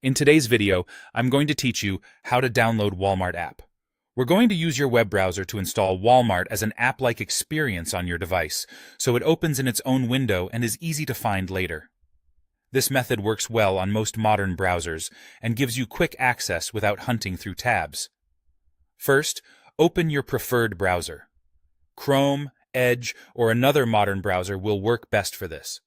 In today's video, I'm going to teach you how to download Walmart app. We're going to use your web browser to install Walmart as an app-like experience on your device, so it opens in its own window and is easy to find later. This method works well on most modern browsers and gives you quick access without hunting through tabs. First, open your preferred browser. Chrome, Edge, or another modern browser will work best for this.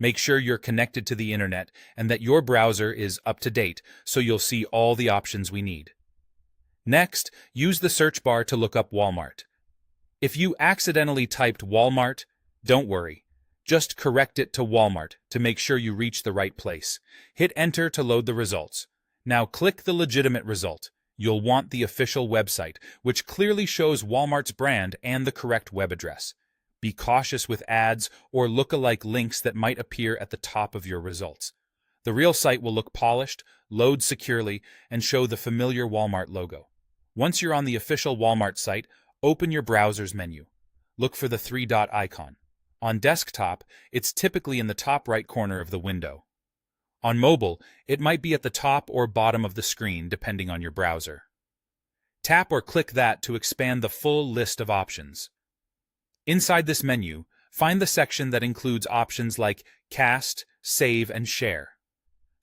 Make sure you're connected to the internet and that your browser is up to date so you'll see all the options we need. Next, use the search bar to look up Walmart. If you accidentally typed Walmart, don't worry. Just correct it to Walmart to make sure you reach the right place. Hit Enter to load the results. Now click the legitimate result. You'll want the official website, which clearly shows Walmart's brand and the correct web address. Be cautious with ads or look-alike links that might appear at the top of your results. The real site will look polished, load securely, and show the familiar Walmart logo. Once you're on the official Walmart site, open your browser's menu. Look for the three-dot icon. On desktop, it's typically in the top right corner of the window. On mobile, it might be at the top or bottom of the screen, depending on your browser. Tap or click that to expand the full list of options. Inside this menu, find the section that includes options like Cast, Save, and Share.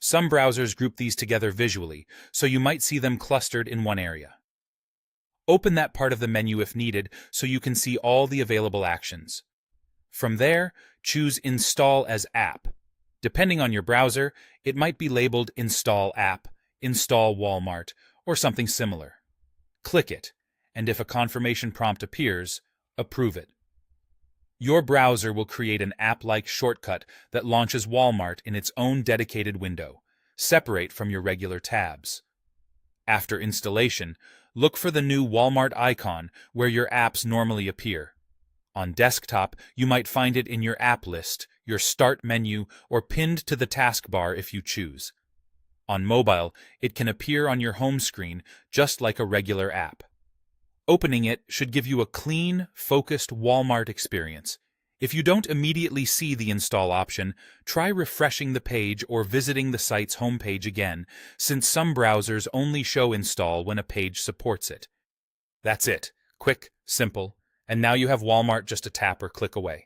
Some browsers group these together visually, so you might see them clustered in one area. Open that part of the menu if needed so you can see all the available actions. From there, choose Install as App. Depending on your browser, it might be labeled Install App, Install Walmart, or something similar. Click it, and if a confirmation prompt appears, approve it. Your browser will create an app-like shortcut that launches Walmart in its own dedicated window, separate from your regular tabs. After installation, look for the new Walmart icon where your apps normally appear. On desktop, you might find it in your app list, your start menu, or pinned to the taskbar if you choose. On mobile, it can appear on your home screen just like a regular app. Opening it should give you a clean, focused Walmart experience. If you don't immediately see the install option, try refreshing the page or visiting the site's homepage again, since some browsers only show install when a page supports it. That's it. Quick, simple, and now you have Walmart just a tap or click away.